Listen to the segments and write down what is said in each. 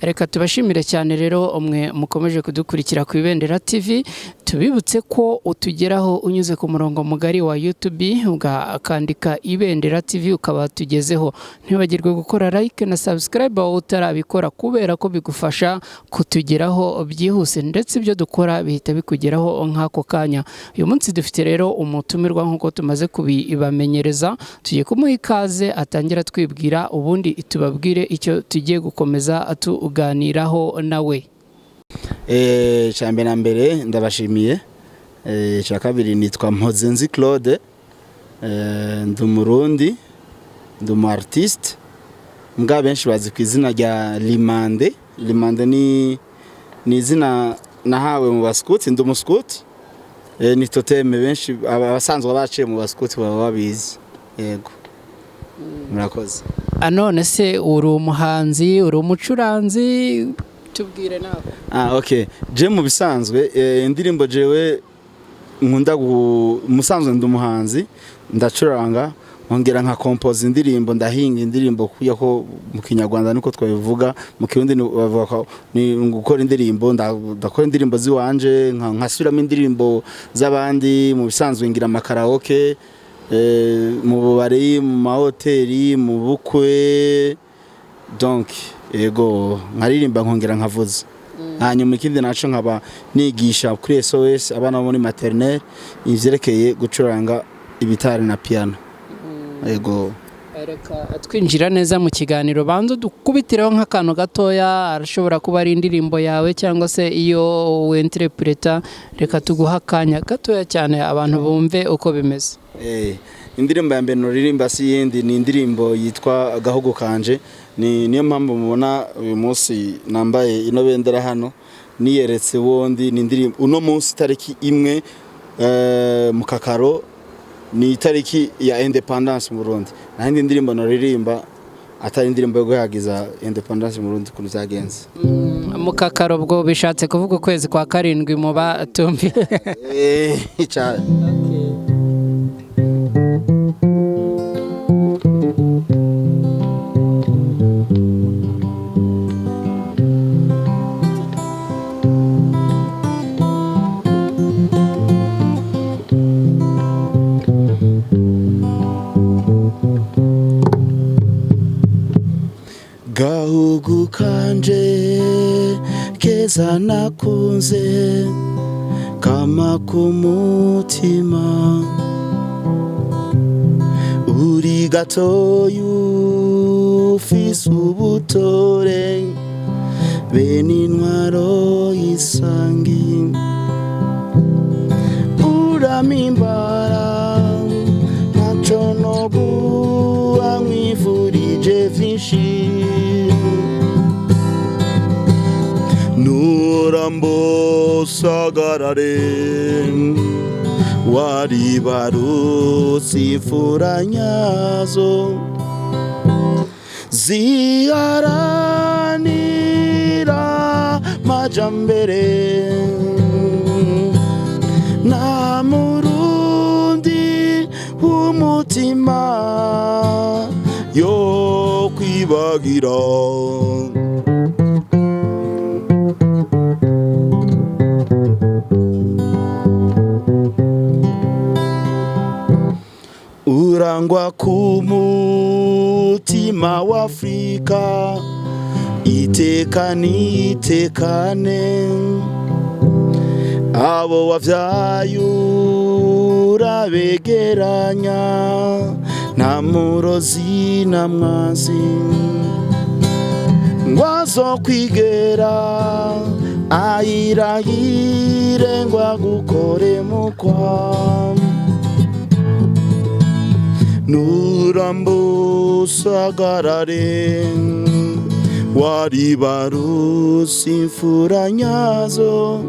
Reka tubashimire cyane rero umwe mukomeje kudukurikira ku Ibendera TV, tubibutse ko utugeraho unyuze ku murongo mugari wa YouTube ugakandika Ibendera TV ukaba tugezeho. Ntibagirwe gukora like na subscribe aho utarabikora kubera ko bigufasha kutugeraho byihuse ndetse ibyo dukora bihita bikugeraho nk'ako kanya. Uyu munsi dufite rero umutumirwa nk'uko tumaze kubibamenyereza, tugiye kumuha ikaze atangira twibwira ubundi tubabwire icyo tugiye gukomeza tuganiraho nawe. Cyambere na mbere ndabashimiye. Cya kabiri nitwa Mpozenzi Claude, ndi Umurundi, ndi umu artiste, mbwa benshi bazi ku izina rya Limande. Limande ni izina nahawe mu baskuti, ndi umuskuti. Ni toteme benshi abasanzwe baciye mu baskuti baba babizi. Yego. Murakoze. None se uri umuhanzi, uri umucuranzi, tubwire nawe. Okay. Je mu bisanzwe indirimbo jewe nkunda musanzwe ndi umuhanzi, ndacuranga, nkongera nka compose indirimbo, ndahinga indirimbo kuya ko mu Kinyarwanda niko twabivuga, mu Kirundi bavuga ni gukora indirimbo, ndakora indirimbo ziwanje, nkasubiramo indirimbo z'abandi, mu bisanzwe ngira amakaraoke, mu bubari, mu mahoteli, mu bukwe, donc ego nkaririmba nkongera nkavuza. Hanyuma ikindi naco nkaba nigisha kuri SOS abana muri maternelle ivyerekeye gucuranga ibitari na piano. Ego. Reka twinjira neza mu kiganiro, banzo dukubitireho nk'akantu gatoya, arashobora kuba ari indirimbo yawe cyangwa se iyo winterpreta. Reka tuguha akanya gatoya cyane abantu bumve uko bimeze. Indirimbo ya mbere noririmba si yindi, ni indirimbo yitwa agahogoza. Niyo mpamvu mubona uyu munsi nambaye ino bendera hano, niyeretse wondi. Ni indirimbo uno munsi tariki imwe mu Kakaro, ni tariki ya independence mu Burundi. Nahindi indirimbo noririmba atari indirimbo yo guhagiza independence mu Burundi kuno zagenze. Mu Kakaro bwo bishatse kuvuga ukwezi kwa karindwi mu batumbi. Cyane. Gahugu kanje keza nakunze kama kumutima, uri gatoyu ufise ubutore bene intwaro y'isangi, uramimbara ntaco noguha nkwifurije vyinshi, nurambosagarare waribarutse imfura nyazo ziharanira majambere, nta murundi w'umutima yo kwibagira. Urangwa kumutima wa Afrika, itekane itekane, abo wavyaye urabegeranya, nta murozi na mwanzi ngwazo kwigera ayirahire ngwagukore mukwa, nurambosagarare waribarutse imfura nyazo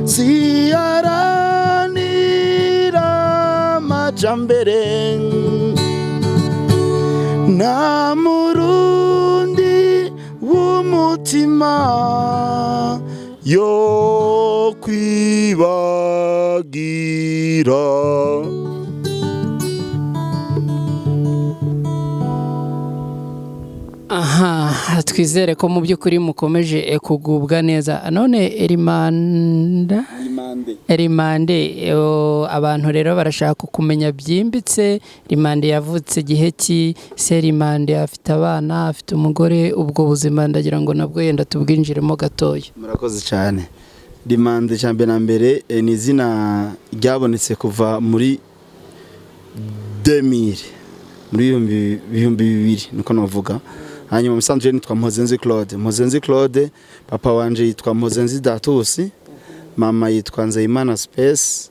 ziharanira majambere, nta murundi w'umutima yo kwibagira. Aha, twizere ko mu by'ukuri mukomeje kugubwa neza. None Erimande abantu rero barashaka kumenya byimbitse Erimande yavutse gihe ki, se Erimande afite abana, afite umugore, ubwo buzima ndagira ngo nabwo yenda tubwinjiremo gatoya. Murakoze cyane. Erimande cyambe na mbere ni izina ryabonetse kuva muri 2000 muri 2000 niko navuga. Hanyuma musanzwe nitwa Mpozenzi Claude, papa wanje yitwa Mpozenzi Datusi, mama yitwa Nzeyimana Space.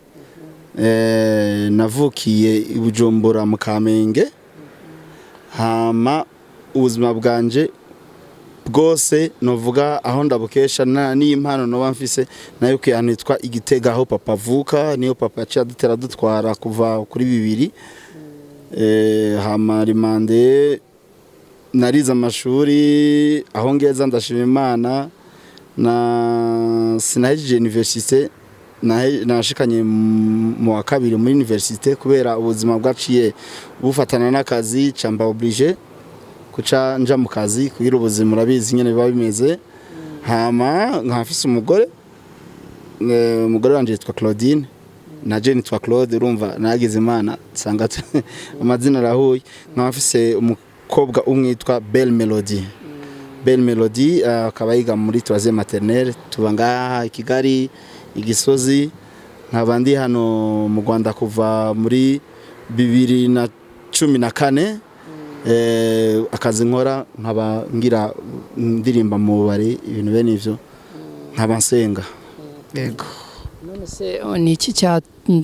Navukiye i Bujumbura mu Kamenge. Hama ubuzima bwanje bwose novuga aho ndabukesha ni impano no bamfise nayo kyantu yitwa Igitega aho papa avuka, niyo papa yaciye adutera dutwara kuva kuri 2000. Hama Erimande narize amashuri aho ngeza ndashima Imana na sinahije universite nashikanye mu wa kabiri muri universite kubera ubuzima bwaciye bufatana n'akazi camba oblige kuca nja mu kazi kugira ubuzima urabizi nyene biba bimeze. Hama nkafise umugore wanje yitwa Claudine na Jane yitwa Claude, urumva nagize Imana sanga amazina arahuye. Nkafise umukobwa umwe yitwa Belle Melody akaba yiga muri 3e maternelle, tuba ngaha Kigali Igisozi. Nkabandi hano mu Rwanda kuva muri 2014. Akazi nkora nkaba ngira indirimba mu bari ibintu bene ivyo nkaba nsenga. Yego. None se ni iki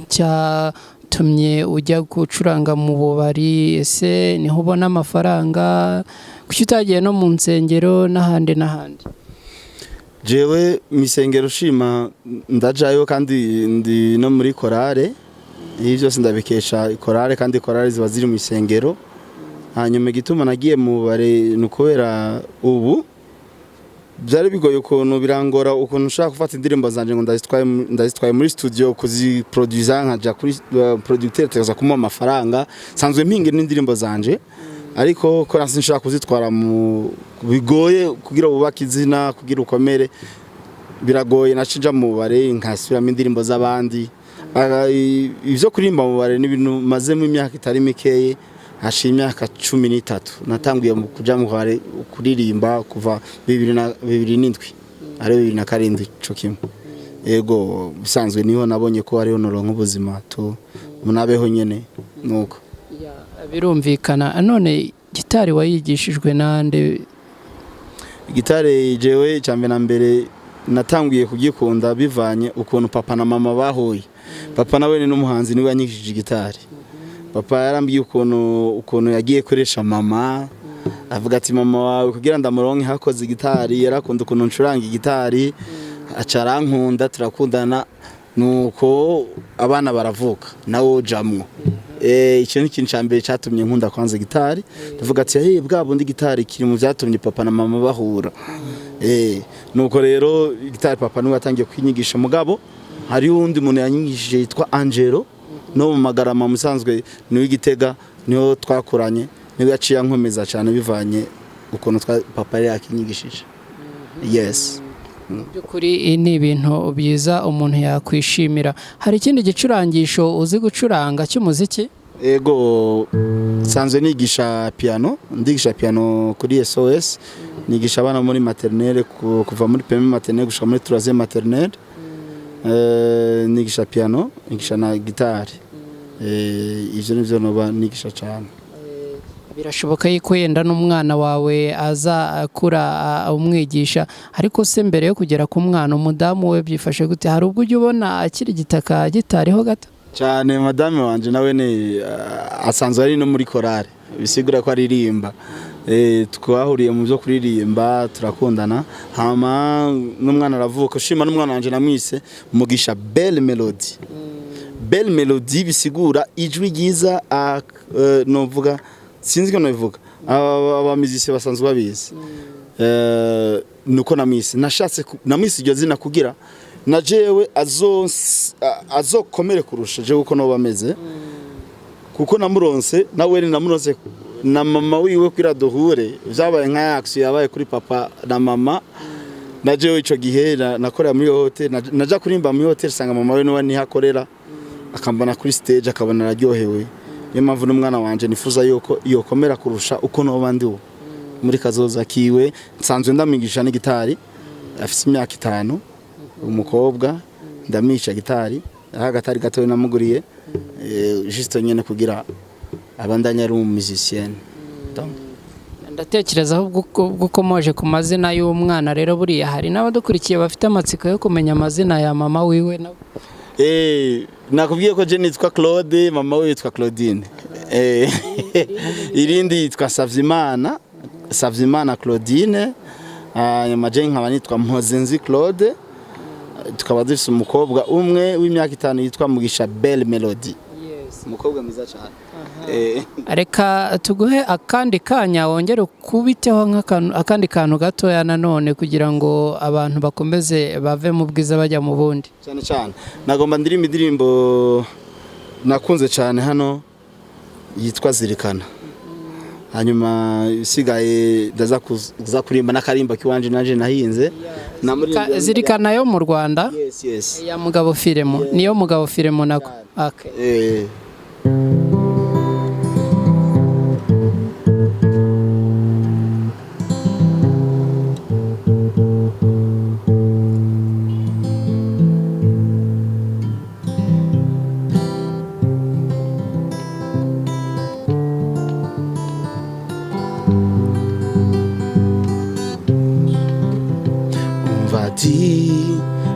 cyatumye ujya gucuranga mu bubari? Ese niho ubona amafaranga? Kuki utagiye no mu nsengero n'ahandi? Jewe misengero shima ndajayo kandi ndi no muri korale. Ibi byose ndabikesha korale kandi korale ziba ziri mu isengero. Hanyuma gituma nagiye mu bubari nukubera ubu byari bigoye ukuntu birangora ukuntu ushaka gufata indirimbo zanje ngo ndazitwaye muri studio kuziproducer nkaja kuri producteur teza kumuha amafaranga sanzwe mpinga n'indirimbo zanje, ariko ko nasi nshaka kuzitwara mu bigoye kugira ubaka izina kugira ukomere biragoye. Nacinja mu bare nkasubiramo indirimbo z'abandi. Ivyo kuririmba mu bare n'ibintu maze mu myaka itari mikeye, hashimye imyaka 13 natangiye kuja mu bare kuririmba kuva 2007 ari 2007 cyo kimwe. Ego bisanzwe niho nabonye ko ari honoro nk'ubuzima to munabeho nyene nuko birumvikana. None gitari wayigishijwe nande? Gitari jewe cyambe na mbere natangiye kugikunda bivanye ukuntu papa na mama bahoye. Papa nawe ni n'umuhanzi niwe yanyigishije gitari. Papa yarambiye ukuntu yagiye koresha mama, avuga ati mama wawe kugira ndamuronke hakoze gitari yarakunda ukuntu ncuranga igitari, acarankunda turakundana nuko abana baravuka nawo jamwo. Icyo ni kintu cyambere cyatumye nkunda kwanza gitari. Tuvuga ati bwa bundi gitari kiri mu byatumye papa na mama bahura. Nuko rero gitari papa niwe yatangiye kwinyigisha mugabo. Hari undi muntu yanyigishije yitwa Angelo no mu Magarama musanzwe ni w'Igitega, niho twakuranye, niwe yaciye nkomeza cyane bivanye ukuntu papa yari yakinyigishije. Yes. Byukuri ni ibintu byiza umuntu yakwishimira. Hari ikindi gicurangisho uzi gucuranga cy'umuziki? Ego sanzwe nigisha piano, ndigisha piano kuri SOS, nigisha abana muri maternelle kuva muri première maternelle gushika muri 3e maternelle. Nigisha piano, nigisha na gitari. Ivyo nivyo noba nigisha cyane. Birashoboka yuko yenda n'umwana wawe aza akura umwigisha, ariko se mbere yo kugera ku mwana umudamu we byifashe gute? Hari ubwo ujya ubona akiri gitaka gitariho gato cyane? Madame wanje nawe ne asanzwe ari no muri korale, bisigura ko aririmba. Twahuriye mu byo kuririmba turakundana. Hama n'umwana aravuka, shima n'umwana wanje namwise Mugisha Belle Melody. Belle Melody bisigura ijwi ryiza, novuga sinzi ko nabivuga abamizisi basanzwe babizi. Nuko namwise nashatse namwise iryo zina kugira na jewe azokomere kurusha jewe uko no bameze, kuko namuronse nawe namuronse na mama wiwe kwira duhure vyabaye nka action yabaye kuri papa na mama naje ico gihe nakorera muri hotel naja kurimba muri hotel sanga mama we no nihakorera akambana kuri stage akabona araryohewe niyo mpamvu n'umwana wanje nifuza yuko yokomera kurusha uko no bandi wo muri kazoza kiwe nsanzwe ndamigisha ni gitari afite imyaka 5 umukobwa ndamisha gitari agatari gatoye namuguriye juste nyene kugira abandanya ari musicien ndatekereza ahubwo gukomoje ku mazina y'umwana rero buriya hari n'abadukurikiye bafite amatsiko yo kumenya amazina ya mama wiwe nabo nakubwiye ko je nitwa Claude mama we yitwa Claudine irindi yitwa Savyimana Claudine nyuma je nkaba nitwa Mpozenzi Claude tukaba dufite umukobwa umwe w'imyaka 5 yitwa Mugisha Belle Melody umukobwa mwiza cyane reka tuguhe akandi kanya wongere kubiteho akandi kantu gatoya nanone kugira ngo abantu bakomeze bave mu bwiza bajya mu bundi cyane nagomba indirimbo nakunze cyane hano yitwa Zirikana hanyuma isigaye ndaza kurimba n'akarimba kiwanje naje nahinze Zirikana yo mu Rwanda yes ya mugabo Philemon niyo mugabo Philemon nako okay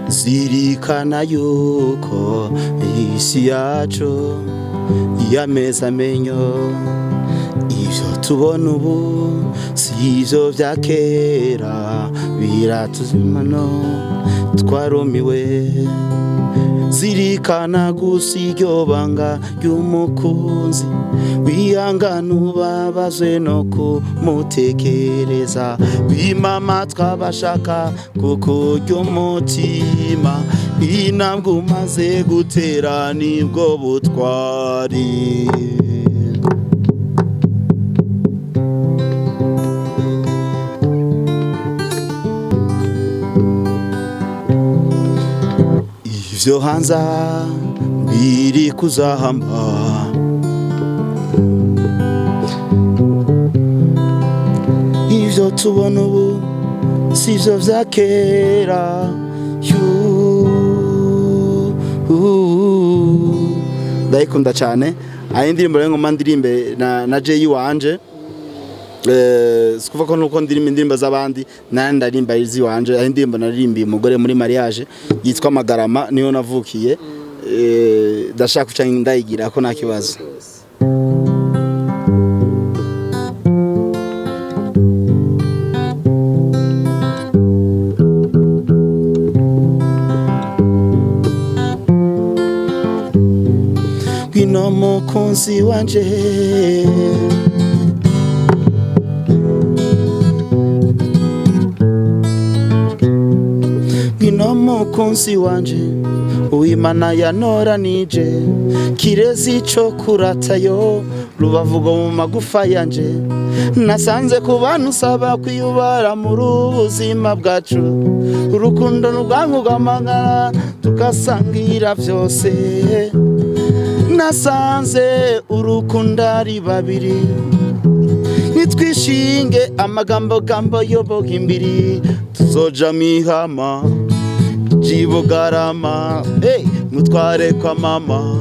Zirikana yuko isi yacu yameze amenyo ivyo tubona ubu si ivyo vya kera biratuzimano twarumiwe zirikana gusa iryo banga ry'umukunzi wihangana ubabazwe no kumutekereza wimama twabashaka kuko ry'umutima intambwe umaze gutera nibwo butwari ivyo hanza biri kuzahamba ivyo tubona ubu sivyo vya kera ndayikunda cyane ayi ndirimbo rero ngoma ndirimbe na Jay wanje sikuva ko nuko indirimbo z'abandi nandi ndarimba izi wanje ayi ndirimbo naririmbiye umugore muri mariage yitwa Magarama niyo navukiye ndashaka kuca ndayigira ko nta kibazo Gwino mukunzi wanje Gwino mukunzi wanje uwimana yanoranije kirezi cyo kuratayo rubavuga mu magufa yanje nasanze ku bantu usaba kwiyubara mu buzima bwacu urukundo n'ubwangugamagara tugasangira byose nasanze urukunda ari babiri nitwishinge amagambo yoboga imbiri tuzoja mihama jibogarama mutware kwa mama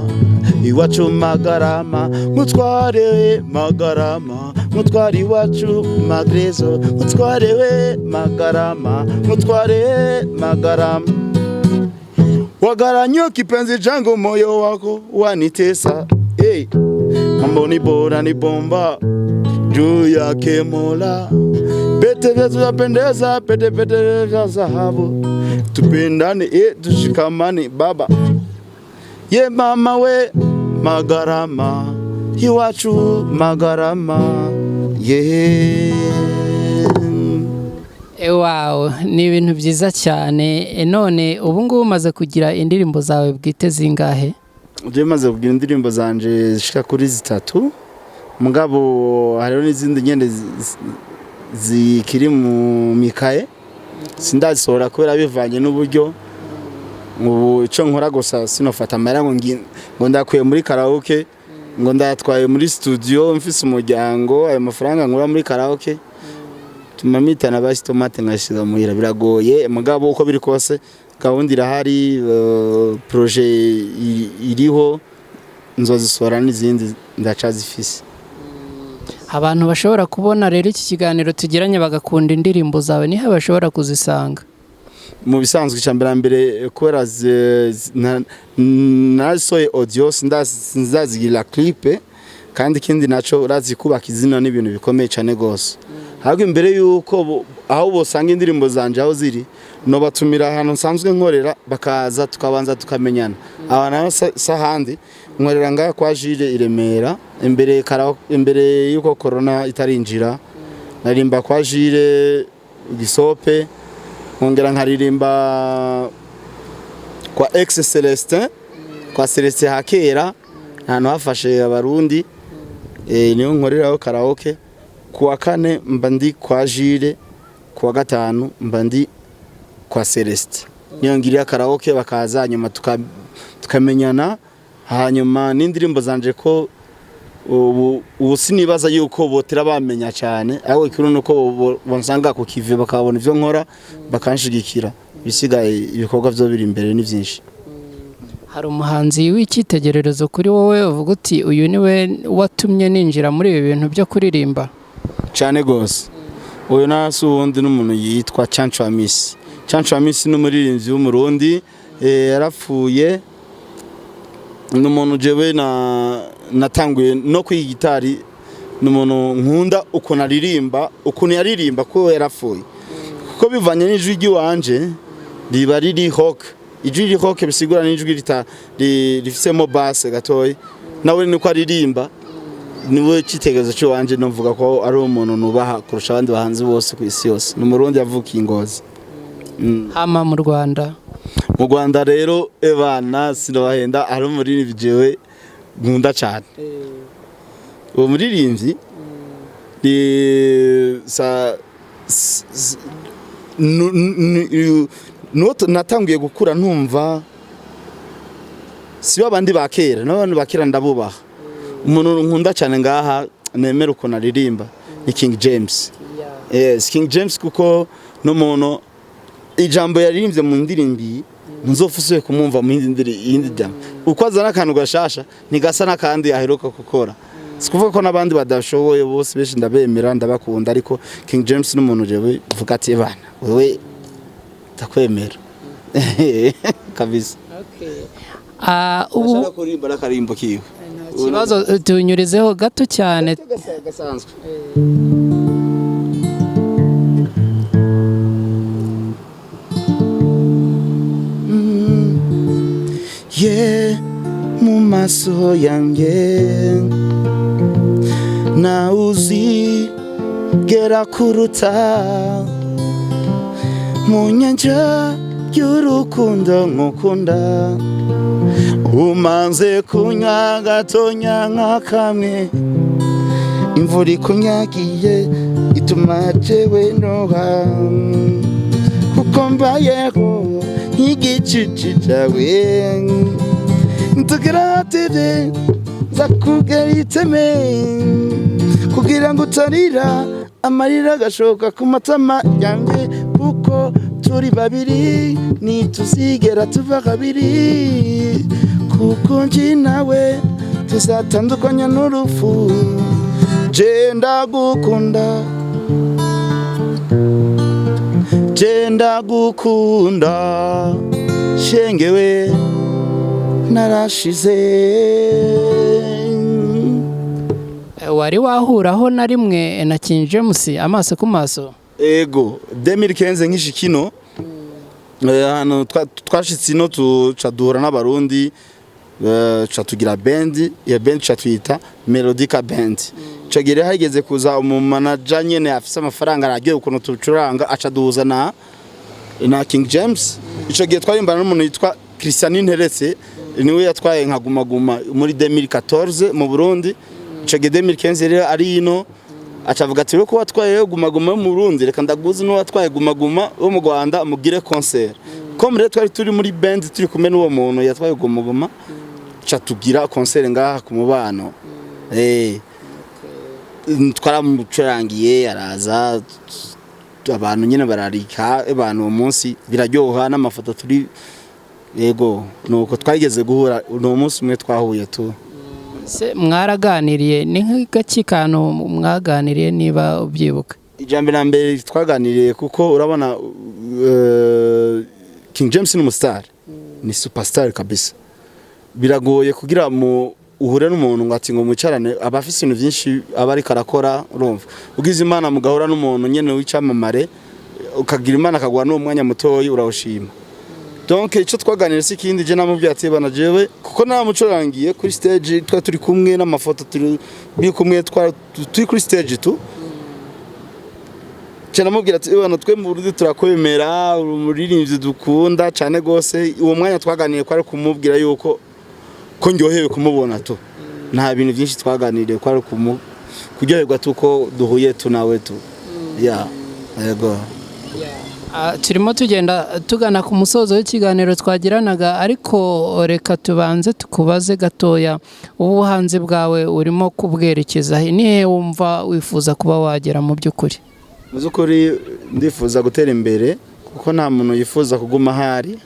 iwacu Magarama mutware Magarama mutware iwacu Magrezo mutware we Magarama mutware Magarama wagaranyo kipenzi changu moyo wako wanitesa mambo ni bora ni bomba juu yake Mola pete vyetu zapendeza pete vya dhahabu tupendane tushikamane baba ye mama we Magarama iwacu Magarama wow ni ibintu byiza cyane none ubu ngubu umaze kugira indirimbo zawe bwite zingahe je maze kugira indirimbo zanje zishika kuri 3 mugabo hariho n'izindi nyene zikiri mu mikaye sindazisohora kubera bivanye n'uburyo ubu ico nkora gusa sinofata amara ngo ndakuye muri karaoke ngo ndatwaye muri studio mfise umuryango ayo mafaranga nkura muri karaoke tumamitana basi tomate ngashiza muhira biragoye mugabo uko biri kose gahunda irahari projet iriho nzozisora n'izindi ndacazifise. Abantu bashobora kubona rero iki kiganiro tugiranye bagakunda indirimbo zawe niho bashobora kuzisanga. Mu bisanzwe cyambere kubera nasoye audio sindazigira clip kandi ikindi naco urazi kubaka izina n'ibintu bikomeye cyane gose. Ahubwo imbere yuko aho bosanga indirimbo zanje aho ziri no batumira ahantu nsanzwe nkorera bakaza tukabanza tukamenyana. Abana sahandi nkorera nga kwa Jire iremera imbere yuko corona itarinjira narimba kwa Jire gisope nkongera nkaririmba kwa ex Celestin kwa Celestin hakera ahantu hafashe abarundi niyo nkoreraho karaoke kuwa kane mba ndi kwa Jire kuwa gatanu mba ndi kwa Celestin niyo ngiriya karaoke bakaza nyuma tukamenyana hanyuma n'indirimbo zanje ko ubu sinibaza yuko botera bamenya cyane aho ikuru nuko bonsanga ku kive bakabona ivyo nkora bakanshigikira bisigaye ibikorwa byo biri imbere ni byinshi. Hari umuhanzi w'ikitegererezo kuri wowe uvuga uti uyu niwe watumye ninjira muri ibi bintu byo kuririmba cyane gose uyu nasi ubundi n'umuntu yitwa Chanchwamisi n'umuririmbyi w'umurundi yarapfuye n'umuntu jewe natanguye no kwiga gitari n'umuntu nkunda ukuntu yaririmba ko yarapfuye kuko bivanye n'ijwi ry'iwanje riba riri rock ijwi rock bisigura n'ijwi rifisemo basse gatoyi nawe niko aririmba niwe cyitegerezo cyo wanje novuga ko ari umuntu nubaha kurusha abandi bahanzi bose ku isi yose n'umurundi yavukiye Ngozi. Hama mu Rwanda rero ebana sinobahenda ari umuririmbyi jewe nkunda cyane uwo muririmbyi natanguye gukura ntumva si babandi bakera n'abantu bakera ndabubaha umuntu nkunda cyane ngaha nemera uko naririmba ni King James. Yes, King James kuko n'umuntu ijambo yaririmbye mu ndirimbi nzofusuye kumumva mu yindi jambo uko azana akantu gashasha ntigasa nakandi aheruka gukora sikuvuga ko nabandi badashoboye bose beshi ndabemera ndabakunda ariko King James n'umuntu jewe vuga ati bana wewe takwemera kabisa. Ubu kurimba nakarimbo kiwe kibazo tunyurizeho gato cyane gasanzwe. Mu maso yanjye na uzigera kuruta mu nyanja y'urukundo nkukunda umanze kunywa gatonya nkakamwe imvura ikunyagiye ituma jewe noha kuko mbayeho nk'igicucu cawe ntugerative zakugera iteme kugira ngo utarira amarira agashoka ku matama yanjye kuko turi babiri ntituzigera tuva kabiri kuko nji nawe tuzatandukanya n'urupfu jenda gukunda shengewe narashize. Wari wahuraho na rimwe na King James amaso ku maso? Ego 2015 nk'ishikino hano twashitse ino tucaduhura n'abarundi tugira band ya band twita Melodica Band cagire hageze kuza umumanager nyene afise amafaranga aragiye ukuntu tucuranga acaduhuza na King James ico gihe twarimbana n'umuntu yitwa Christian Nteretse niwe yatwaye nkaguma muri 2014 mu Burundi ico gihe 2015 rero ari ino acavuga ati ko watwaye guma mu Burundi reka ndaguzi no watwaye guma wo mu Rwanda mugire concert comme rero twari turi muri band turi kumwe n'uwo muntu yatwaye guma cha tugira concert ngaha ku mubano twaramucurangiye araza abantu nyine bararika abantu uwo munsi biraryoha n'amafoto turi yego nuko twageze guhura uno munsi umwe twahuye tu se mwaraganiriye ni nk'igakikano mwaganiriye niba ubyibuka ijambo na mbere twaganiriye kuko urabona King James ni umustar ni superstar kabisa biragoye kugira mu uhure n'umuntu ngo ati ngo mucarane abafise ibintu byinshi abari karakora urumva ugize imana mugahura n'umuntu nyene w'icamamare ukagira imana akagwa no mwanya mutoyi urawushima donc ico twaganira si kindi je namubwiye ati bana jewe kuko namucurangiye kuri stage turi kumwe n'amafoto turi kumwe turi kuri stage tu cyane mubwira ati bana twe mu Burundi turakwemera umuririmbyi dukunda cyane gose uwo mwanya twaganiriye ko ari kumubwira yuko ko ndyohewe kumubona tu nta bintu byinshi twaganiriye ko ari kuryoherwa tuko duhuye tunawe tu yego turimo tugenda tugana ku musozo w'ikiganiro twagiranaga ariko reka tubanze tukubaze gatoya ubuhanzi bwawe urimo kubwerekeza nihe wumva wifuza kuba wagera mu by'ukuri ndifuza gutera imbere kuko nta muntu yifuza kuguma hari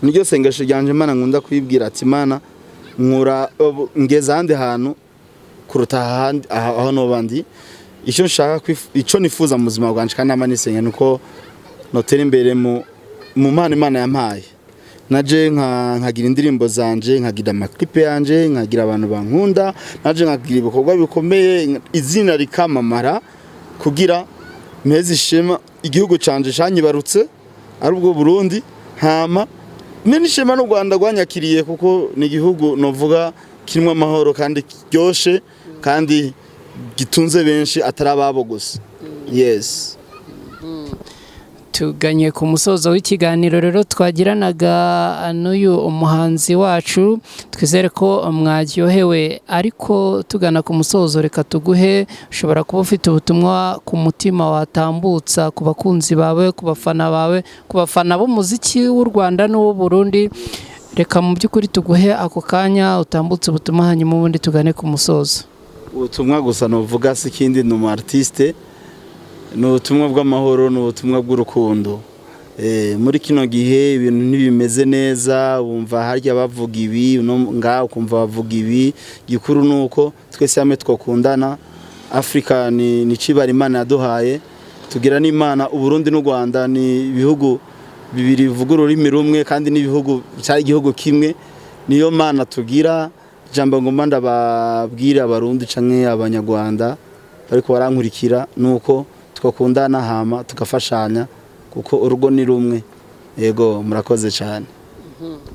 niryo sengesho ryanje Imana nkunda kwibwira ati Imana nkura ngeze ahandi hantu kuruta aho nobandi icyo nshaka icyo nifuza mu buzima bwanje kandi amanisenge nuko notera imbere mu Imana yampaye naje nkagira indirimbo zanje nkagira amaklipe yanje nkagira abantu bankunda naje nkagira ibikorwa bikomeye izina rikamamara kugira meze ishema igihugu canje canyibarutse ari ubwo Burundi hama nishema n'u Rwanda rwanyakiriye kuko ni igihugu novuga kirimo amahoro kandi kiryoshe kandi gitunze benshi atarababo gusa yes tuganye ku musozo w'ikiganiro rero twagiranaga n'uyu umuhanzi wacu twizere ko mwaryohewe ariko tugana ku musozo reka tuguhe ushobora kuba ufite ubutumwa ku mutima watambutsa ku bakunzi bawe ku bafana bawe ku bafana b'umuziki w'u Rwanda n'uw'u Burundi reka mu by'ukuri tuguhe ako kanya utambutse ubutumwa hanyuma ubundi tugane ku musozo ubutumwa gusa novuga si kindi ni umu artiste ni ubutumwa bw'amahoro ni ubutumwa bw'urukundo muri kino gihe ibintu ntibimeze neza wumva harya bavuga ibi ngaho ukumva bavuga ibi gikuru nuko twese hamwe twakundana Afrika ni cibara Imana yaduhaye tugira n'Imana Uburundi n'u Rwanda ni ibihugu bibiri bivuga ururimi rumwe kandi n'ibihugu cyari igihugu kimwe niyo Mana tugira jambo ngomba ndababwira abarundi canke abanyarwanda ariko barankurikira nuko twakundana hama tukafashanya kuko urugo ni rumwe yego murakoze cyane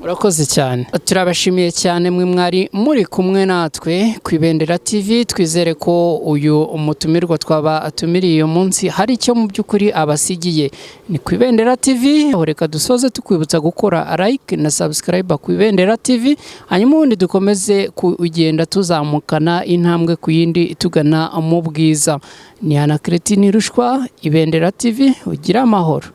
urakoze cyane turabashimiye cyane mwe mwari muri kumwe natwe ku Ibendera TV twizere ko uyu umutumirwa twaba atumiriye uyu munsi hari icyo mu by'ukuri abasigiye ni ku Ibendera TV reka dusoze tukwibutsa gukora like na subscribe ku Ibendera TV hanyuma ubundi dukomeze kugenda tuzamukana intambwe ku yindi tugana mu bwiza ni Ana Cretini Rushwa Ibendera TV ugira amahoro.